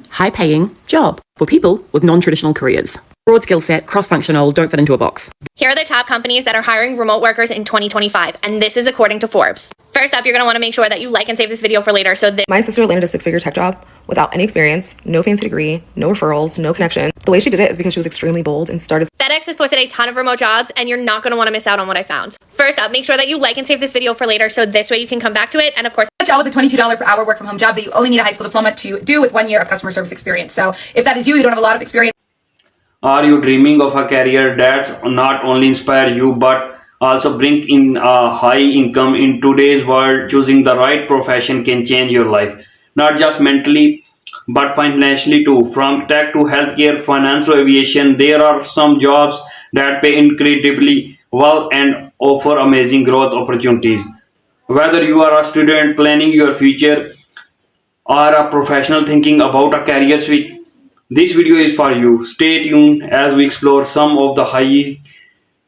high-paying job for people with non-traditional careers. Broad skill set, cross-functional, don't fit into a box. Here are the top companies that are hiring remote workers in 2025, and this is according to Forbes. First up, you're going to want to make sure that you like and save this video for later. My sister landed a six-figure tech job without any experience, no fancy degree, no referrals, no connection. The way she did it is because she was extremely bold and started. FedEx has posted a ton of remote jobs, and you're not going to want to miss out on what I found. First up, make sure that you like and save this video for later, so this way you can come back to it. And of course, a job with a $22 per hour work from home job that you only need a high school diploma to do with 1 year of customer service experience. So if that is you don't have a lot of experience. Are you dreaming of a career that's not only inspire you but also bring in a high income? In today's world, choosing the right profession can change your life, not just mentally but financially too. From tech to healthcare, finance or aviation, there are some jobs that pay incredibly well and offer amazing growth opportunities. Whether you are a student planning your future or a professional thinking about a career switch, this video is for you. Stay tuned as we explore some of the high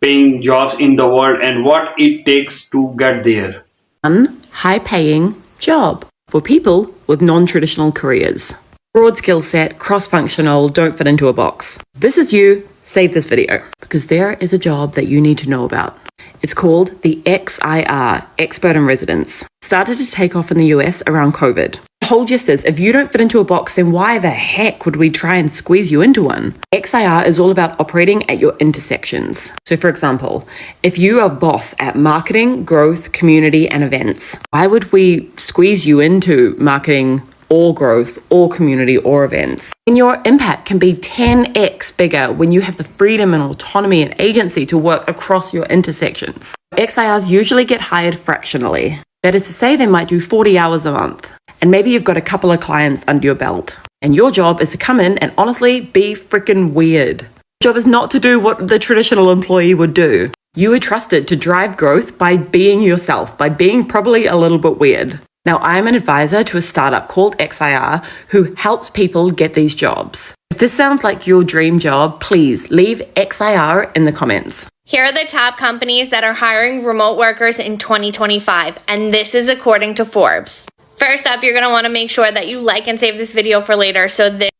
paying jobs in the world and what it takes to get there. High-paying job for people with non-traditional careers. Broad skill set, cross-functional, don't fit into a box. If this is you, save this video because there is a job that you need to know about. It's called the XIR, Expert in Residence. Started to take off in the US around COVID. Hold your sis, if you don't fit into a box, then why the heck would we try and squeeze you into one? XIR is all about operating at your intersections. So for example, if you are boss at marketing, growth, community, and events, why would we squeeze you into marketing or growth or community or events? And your impact can be 10x bigger when you have the freedom and autonomy and agency to work across your intersections. XIRs usually get hired fractionally. That is to say, they might do 40 hours a month. And maybe you've got a couple of clients under your belt. And your job is to come in and honestly be freaking weird. Your job is not to do what the traditional employee would do. You are trusted to drive growth by being yourself, by being probably a little bit weird. Now, I'm an advisor to a startup called XIR who helps people get these jobs. If this sounds like your dream job, please leave XIR in the comments. here are the top companies that are hiring remote workers in 2025, and this is according to Forbes. First up, you're going to want to make sure that you like and save this video for later.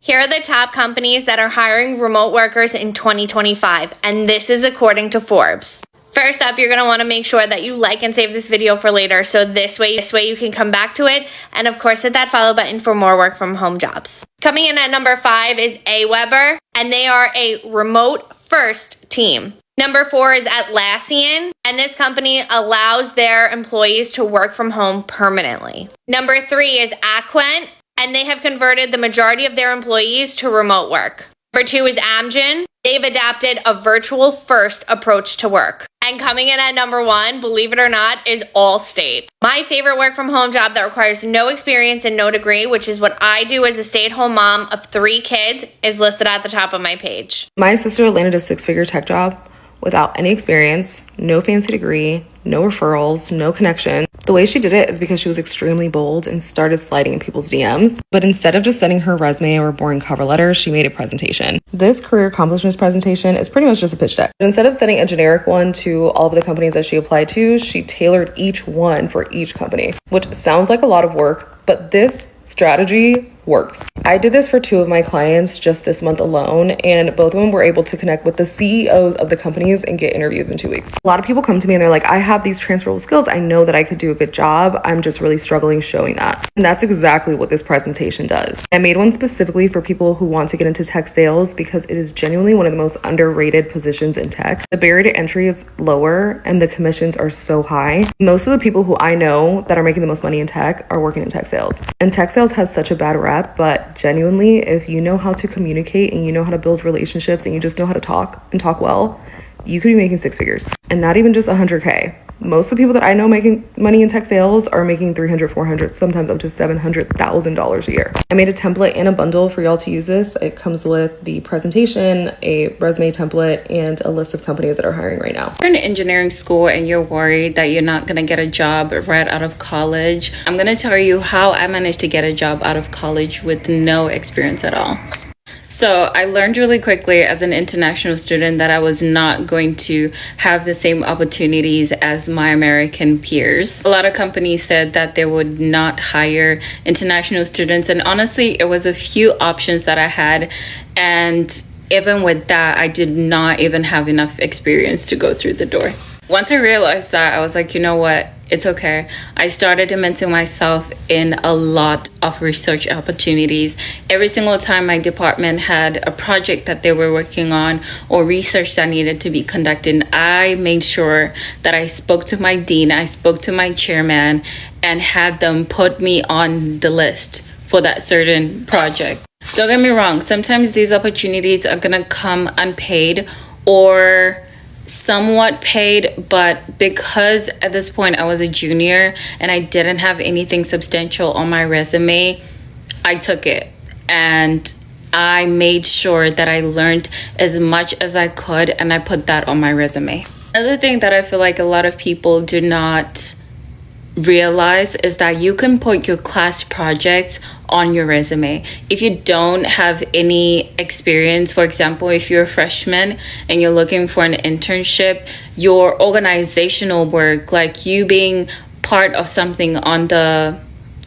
Here are the top companies that are hiring remote workers in 2025, and this is according to Forbes. First up, you're going to want to make sure that you like and save this video for later, so this way you can come back to it, and of course hit that follow button for more work from home jobs. Coming in at number 5 is AWeber, and they are a remote first team. Number 4 is Atlassian, and this company allows their employees to work from home permanently. Number 3 is Aquent, and they have converted the majority of their employees to remote work. Number 2 is Amgen. They've adapted a virtual first approach to work. And coming in at number 1, believe it or not, is Allstate. My favorite work from home job that requires no experience and no degree, which is what I do as a stay-at-home mom of 3 kids, is listed at the top of my page. My sister landed a 6-figure tech job without any experience, no fancy degree, no referrals, no connection. The way she did it is because she was extremely bold and started sliding in people's DMs. But instead of just sending her resume or a boring cover letter, she made a presentation. This career accomplishments presentation is pretty much just a pitch deck. Instead of sending a generic one to all of the companies that she applied to, she tailored each one for each company, which sounds like a lot of work, but this strategy works. I did this for 2 of my clients just this month alone, and both of them were able to connect with the CEOs of the companies and get interviews in 2 weeks. A lot of people come to me and they're like, I have these transferable skills. I know that I could do a good job. I'm just really struggling showing that. And that's exactly what this presentation does. I made one specifically for people who want to get into tech sales because it is genuinely one of the most underrated positions in tech. The barrier to entry is lower and the commissions are so high. Most of the people who I know that are making the most money in tech are working in tech sales. And tech sales has such a bad rep, but genuinely, if you know how to communicate and you know how to build relationships and you just know how to talk and talk well, you could be making 6 figures and not even just 100K. Most of the people that I know making money in tech sales are making $300, $400, sometimes up to $700,000 a year. I made a template and a bundle for y'all to use this. It comes with the presentation, a resume template, and a list of companies that are hiring right now. If you're in engineering school and you're worried that you're not going to get a job right out of college, I'm going to tell you how I managed to get a job out of college with no experience at all. So I learned really quickly as an international student that I was not going to have the same opportunities as my American peers. A lot of companies said that they would not hire international students, and honestly, it was a few options that I had, and even with that, I did not even have enough experience to go through the door. Once I realized that, I was like, you know what? It's okay. I started immersing myself in a lot of research opportunities. Every single time my department had a project that they were working on or research that needed to be conducted, I made sure that I spoke to my dean, I spoke to my chairman, and had them put me on the list for that certain project. Don't get me wrong, sometimes these opportunities are gonna come unpaid or somewhat paid, but because at this point I was a junior and I didn't have anything substantial on my resume, I took it and I made sure that I learned as much as I could, and I put that on my resume. Another thing that I feel like a lot of people do not realize is that you can put your class projects on your resume. If you don't have any experience, for example, if you're a freshman and you're looking for an internship, your organizational work, like you being part of something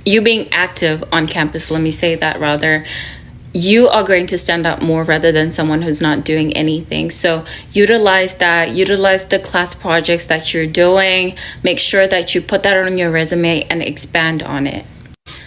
you being active on campus, let me say that rather, you are going to stand out more rather than someone who's not doing anything. So utilize that, utilize the class projects that you're doing, make sure that you put that on your resume and expand on it.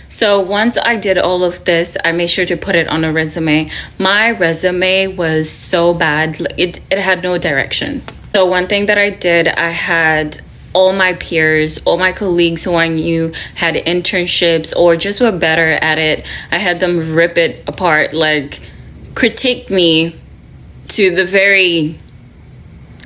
So once I did all of this, I made sure to put it on a resume. My resume was so bad, it had no direction. So one thing that I did, I had all my peers, all my colleagues who I knew had internships or just were better at it, I had them rip it apart, like critique me to the very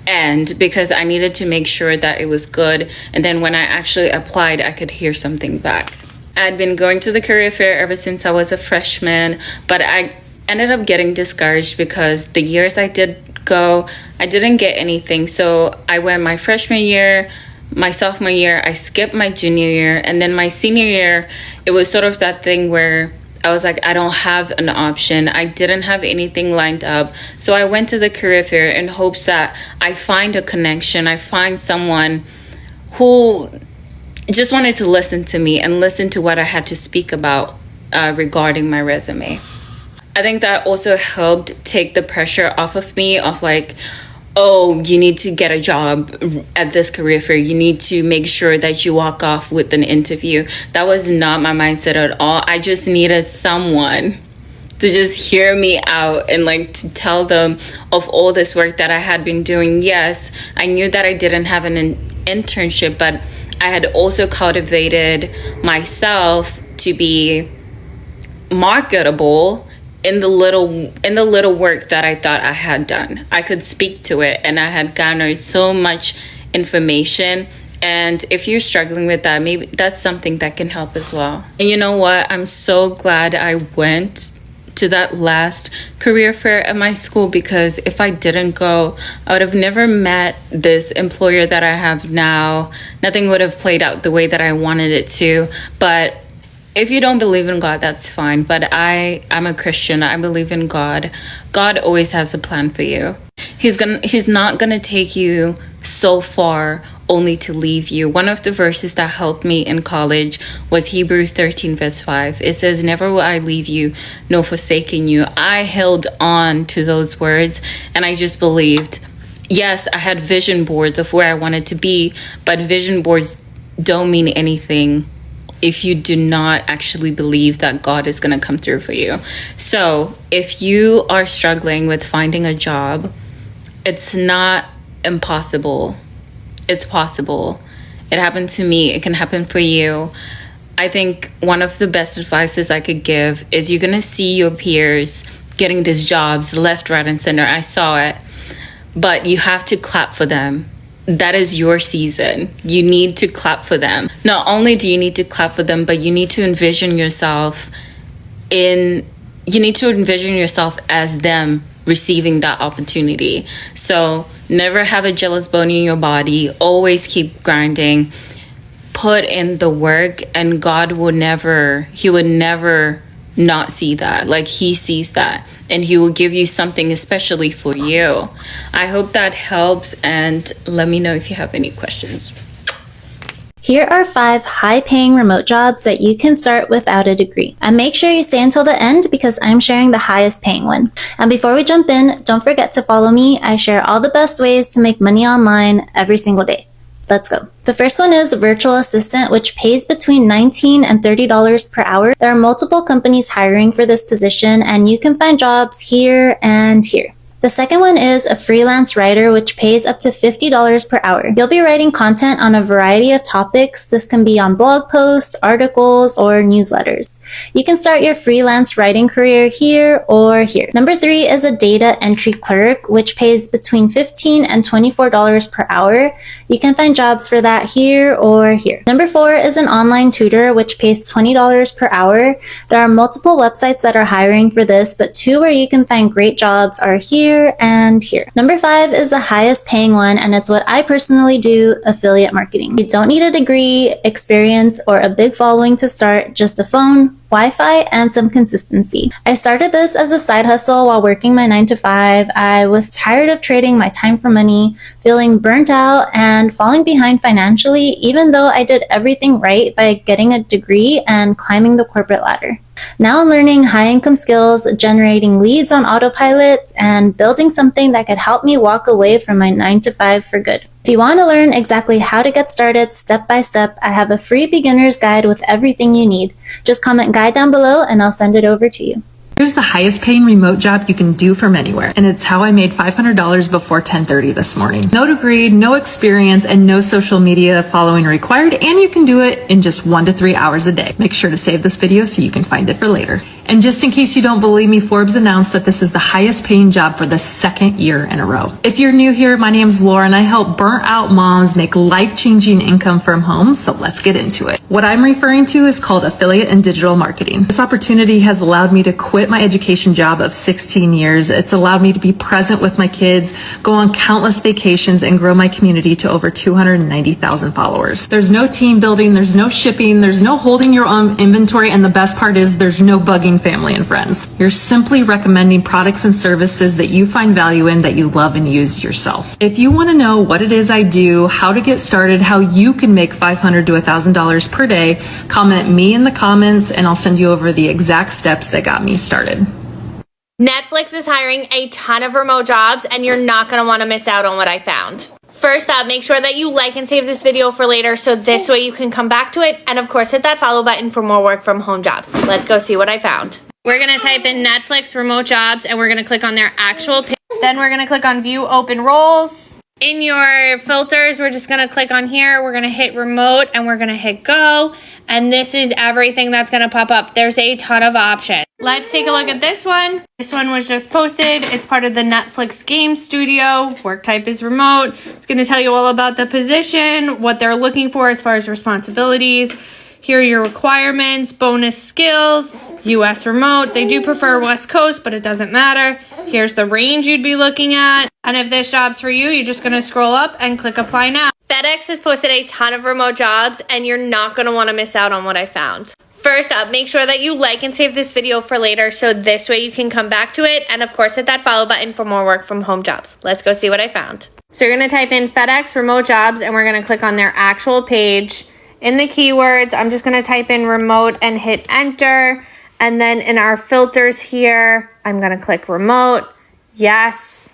end, because I needed to make sure that it was good. And then when I actually applied, I could hear something back. I'd been going to the career fair ever since I was a freshman, but I ended up getting discouraged because the years I did go, I didn't get anything. So I went my freshman year, my sophomore year, I skipped my junior year, and then my senior year, it was sort of that thing where I was like, I don't have an option. I didn't have anything lined up. So I went to the career fair in hopes that I find a connection, I find someone who just wanted to listen to me and listen to what I had to speak about regarding my resume. I think that also helped take the pressure off of me of like, oh, you need to get a job at this career fair. You need to make sure that you walk off with an interview. That was not my mindset at all. I just needed someone to just hear me out and like to tell them of all this work that I had been doing. Yes, I knew that I didn't have an internship, but I had also cultivated myself to be marketable in the little work that I thought I had done. I could speak to it, and I had garnered so much information. And if you're struggling with that, maybe that's something that can help as well. And you know what? I'm so glad I went to that last career fair at my school, because if I didn't go, I would have never met this employer that I have now. Nothing would have played out the way that I wanted it to. But if you don't believe in God, that's fine. But I'm a Christian. I believe in God. God always has a plan for you. He's not gonna take you so far only to leave you. One of the verses that helped me in college was Hebrews 13 verse 5. It says, never will I leave you nor forsaken you. I held on to those words and I just believed. Yes, I had vision boards of where I wanted to be, but vision boards don't mean anything if you do not actually believe that God is going to come through for you. So if you are struggling with finding a job, it's not impossible. It's possible. It happened to me. It can happen for you. I think one of the best advices I could give is you're going to see your peers getting these jobs left, right, and center. I saw it. But you have to clap for them. That is your season. You need to clap for them. Not only do you need to clap for them, but you need to envision yourself as them receiving that opportunity. So never have a jealous bone in your body. Always keep grinding. Put in the work, and God will never not see that. Like, he sees that, and he will give you something especially for you. I hope that helps, and let me know if you have any questions. Here are 5 high-paying remote jobs that you can start without a degree. And make sure you stay until the end because I'm sharing the highest paying one. And before we jump in, don't forget to follow me. I share all the best ways to make money online every single day. Let's go. The first one is virtual assistant, which pays between $19 and $30 per hour. There are multiple companies hiring for this position, and you can find jobs here and here. The second one is a freelance writer, which pays up to $50 per hour. You'll be writing content on a variety of topics. This can be on blog posts, articles, or newsletters. You can start your freelance writing career here or here. Number 3 is a data entry clerk, which pays between $15 and $24 per hour. You can find jobs for that here or here. Number 4 is an online tutor, which pays $20 per hour. There are multiple websites that are hiring for this, but 2 where you can find great jobs are here and here. Number 5 is the highest paying one, and it's what I personally do, affiliate marketing. You don't need a degree, experience, or a big following to start, just a phone, Wi-Fi, and some consistency. I started this as a side hustle while working my 9 to 5. I was tired of trading my time for money, feeling burnt out, and falling behind financially, even though I did everything right by getting a degree and climbing the corporate ladder. Now I'm learning high-income skills, generating leads on autopilot, and building something that could help me walk away from my 9 to 5 for good. If you want to learn exactly how to get started step by step, I have a free beginner's guide with everything you need. Just comment guide down below and I'll send it over to you. Here's the highest paying remote job you can do from anywhere, and it's how I made $500 before 10:30 this morning. No degree, no experience, and no social media following required, and you can do it in just 1 to 3 hours a day. Make sure to save this video so you can find it for later. And just in case you don't believe me, Forbes announced that this is the highest paying job for the 2nd year in a row. If you're new here, my name's Laura and I help burnt out moms make life-changing income from home, so let's get into it. What I'm referring to is called affiliate and digital marketing. This opportunity has allowed me to quit my education job of 16 years. It's allowed me to be present with my kids, go on countless vacations, and grow my community to over 290,000 followers. There's no team building, there's no shipping, there's no holding your own inventory, and the best part is there's no bugging family and friends. You're simply recommending products and services that you find value in, that you love and use yourself. If you want to know what it is I do, how to get started, how you can make $500 to $1,000 per day, comment me in the comments and I'll send you over the exact steps that got me started. Netflix is hiring a ton of remote jobs, and you're not going to want to miss out on what I found. First up, make sure that you like and save this video for later so this way you can come back to it. And of course, hit that follow button for more work from home jobs. Let's go see what I found. We're going to type in Netflix remote jobs and we're going to click on their actual page. Then we're going to click on view open roles. In your filters, we're just going to click on here. We're going to hit remote and we're going to hit go. And this is everything that's going to pop up. There's a ton of options. Let's take a look at this one. This one was just posted. It's part of the Netflix game studio. Work type is remote. It's going to tell you all about the position, what they're looking for as far as responsibilities. Here are your requirements, bonus skills, US remote. They do prefer West Coast, but it doesn't matter. Here's the range you'd be looking at. And if this job's for you, you're just going to scroll up and click apply now. FedEx has posted a ton of remote jobs, and you're not going to want to miss out on what I found. First up, make sure that you like and save this video for later so this way you can come back to it. And of course, hit that follow button for more work from home jobs. Let's go see what I found. So you're going to type in FedEx remote jobs, and we're going to click on their actual page. In the keywords, I'm just going to type in remote and hit enter. And then in our filters here, I'm going to click remote, yes,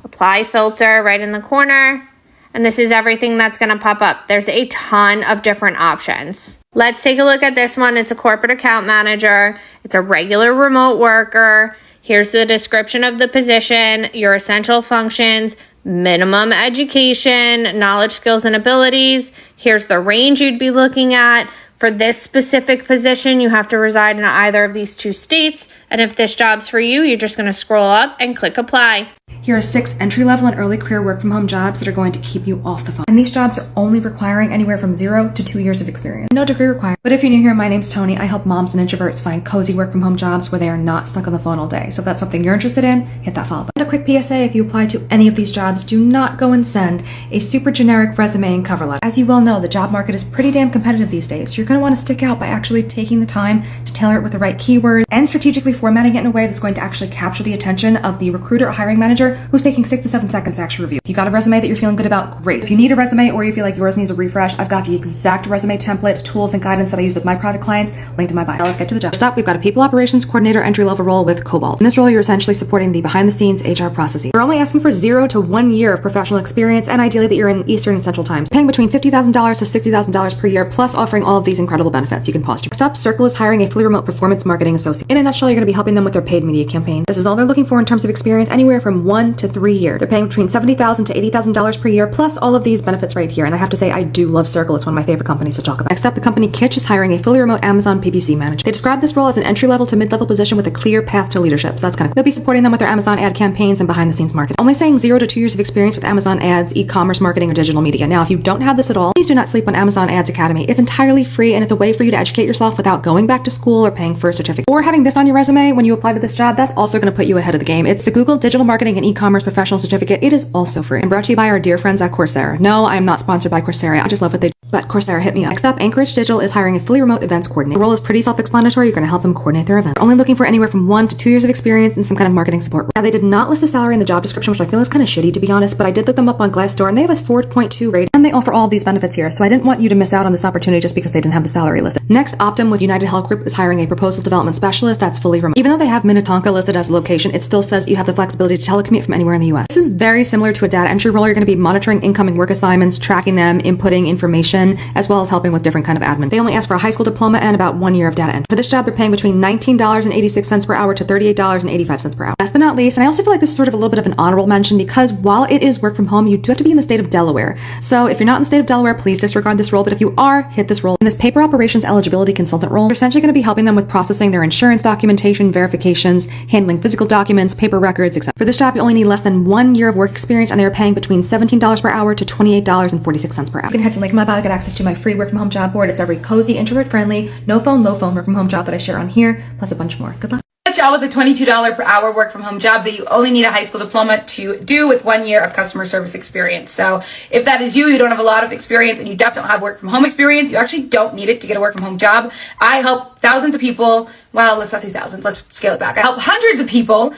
apply filter right in the corner. And this is everything that's going to pop up. There's a ton of different options. Let's take a look at this one. It's a corporate account manager. It's a regular remote worker. Here's the description of the position, your essential functions, minimum education, knowledge, skills, and abilities. Here's the range you'd be looking at. For this specific position, you have to reside in either of these 2 states. And if this job's for you, you're just going to scroll up and click apply. Here are 6 entry-level and early career work-from-home jobs that are going to keep you off the phone. And these jobs are only requiring anywhere from 0 to 2 years of experience. No degree required. But if you're new here, my name's Tony. I help moms and introverts find cozy work-from-home jobs where they are not stuck on the phone all day. So if that's something you're interested in, hit that follow button. And a quick PSA, if you apply to any of these jobs, do not go and send a super generic resume and cover letter. As you well know, the job market is pretty damn competitive these days. So you're going to want to stick out by actually taking the time to tailor it with the right keywords and strategically formatting it in a way that's going to actually capture the attention of the recruiter or hiring manager who's taking 6 to 7 seconds to actually review. If you got a resume that you're feeling good about, great. If you need a resume or you feel like yours needs a refresh, I've got the exact resume template, tools, and guidance that I use with my private clients linked in my bio. Now let's get to the job. First up, we've got a people operations coordinator entry-level role with Cobalt. In this role, you're essentially supporting the behind-the-scenes HR processes. We're only asking for 0 to 1 year of professional experience, and ideally that you're in Eastern and Central times, paying between $50,000 to $60,000 per year, plus offering all of these incredible benefits. You can pause. Next up, Circle is hiring a fully remote performance marketing associate. In a nutshell, you're going to be helping them with their paid media campaign. This is all they're looking for in terms of experience, anywhere from 1 to 3 years. They're paying between $70,000 to $80,000 per year, plus all of these benefits right here. And I have to say, I do love Circle. It's one of my favorite companies to talk about. Next up, the company Kitch is hiring a fully remote Amazon PPC manager. They describe this role as an entry-level to mid-level position with a clear path to leadership. So that's kind of cool. They'll be supporting them with their Amazon ad campaigns and behind-the-scenes marketing. Only saying 0 to 2 years of experience with Amazon ads, e-commerce marketing, or digital media. Now, if you don't have this at all, please do not sleep on Amazon Ads Academy. It's entirely free, and it's a way for you to educate yourself without going back to school or paying for a certificate. Or having this on your resume when you apply to this job, that's also going to put you ahead of the game. It's the Google Digital Marketing and E-commerce Professional Certificate. It is also free. And brought to you by our dear friends at Coursera. No, I am not sponsored by Coursera. I just love what they do. But Coursera, hit me up. Next up, Anchorage Digital is hiring a fully remote events coordinator. The role is pretty self-explanatory. You're going to help them coordinate their event. They're only looking for anywhere from 1 to 2 years of experience and some kind of marketing support. Now, they did not list a salary in the job description, which I feel is kind of shitty, to be honest, but I did look them up on Glassdoor, and they have a 4.2 rating, and they offer all of these benefits here. So I didn't want you to miss out on this opportunity just because they didn't have the salary listed. Next, Optum with United Health Group is hiring a proposal development specialist that's fully remote. Even though they have Minnetonka listed as a location, it still says you have the flexibility to telecommute from anywhere in the US. This is very similar to a data entry role. You're going to be monitoring incoming work assignments, tracking them, inputting information, as well as helping with different kind of admin. They only ask for a high school diploma and about 1 year of data entry. For this job, they're paying between $19.86 per hour to $38.85 per hour. Last but not least, and I also feel like this is sort of a little bit of an honorable mention because while it is work from home, you do have to be in the state of Delaware. So if you're not in the state of Delaware, please disregard this role. But if you are, hit this role. In this paper operations eligibility consultant role, you're essentially going to be helping them with processing their insurance documentation, verifications, handling physical documents, paper records, etc. For this job, you only need less than 1 year of work experience, and they're paying between $17 per hour to $28.46 per hour. You can head to link in my bio to get access to my free work from home job board. It's every cozy, introvert friendly, no phone, low phone work from home job that I share on here, plus a bunch more. Good luck. Job with a $22 per hour work from home job that you only need a high school diploma to do with 1 year of customer service experience. So if that is you don't have a lot of experience and you definitely don't have work from home experience, you actually don't need it to get a work from home job. I help thousands of people. Well, let's not say thousands. Let's scale it back. I help hundreds of people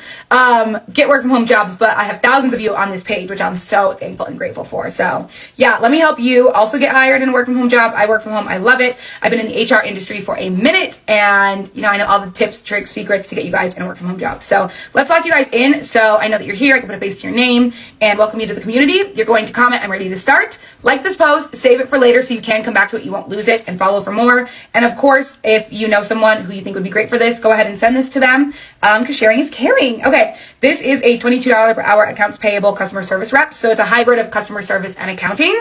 get work from home jobs, but I have thousands of you on this page, which I'm so thankful and grateful for. So yeah, let me help you also get hired in a work from home job. I work from home. I love it. I've been in the HR industry for a minute, and I know all the tips, tricks, secrets to get you guys in a work from home job. So let's lock you guys in. So I know that you're here. I can put a face to your name and welcome you to the community. You're going to comment, I'm ready to start. Like this post, save it for later so you can come back to it. You won't lose it, and follow for more. And of course, if you know someone who you think would be great for this, go ahead and send this to them because sharing is caring. Okay, this is a $22 per hour accounts payable customer service rep. So it's a hybrid of customer service and accounting.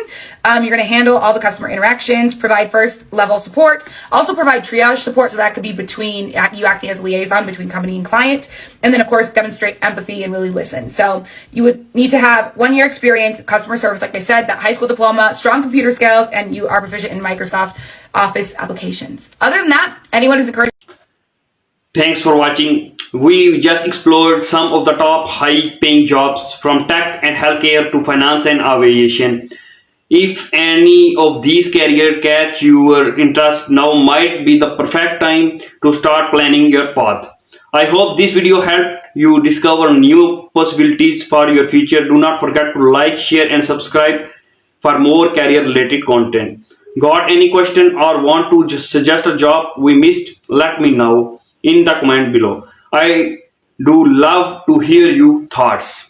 You're going to handle all the customer interactions, provide first level support, also provide triage support. So that could be between you acting as a liaison between company and client. And then of course, demonstrate empathy and really listen. So you would need to have 1 year experience, customer service, like I said, that high school diploma, strong computer skills, and you are proficient in Microsoft Office applications. Other than that, anyone who's encouraged. Thanks for watching. We just explored some of the top high-paying jobs from tech and healthcare to finance and aviation. If any of these careers catch your interest, now might be the perfect time to start planning your path. I hope this video helped you discover new possibilities for your future. Do not forget to like, share, and subscribe for more career-related content. Got any question or want to just suggest a job we missed? Let me know in the comment below. I do love to hear your thoughts.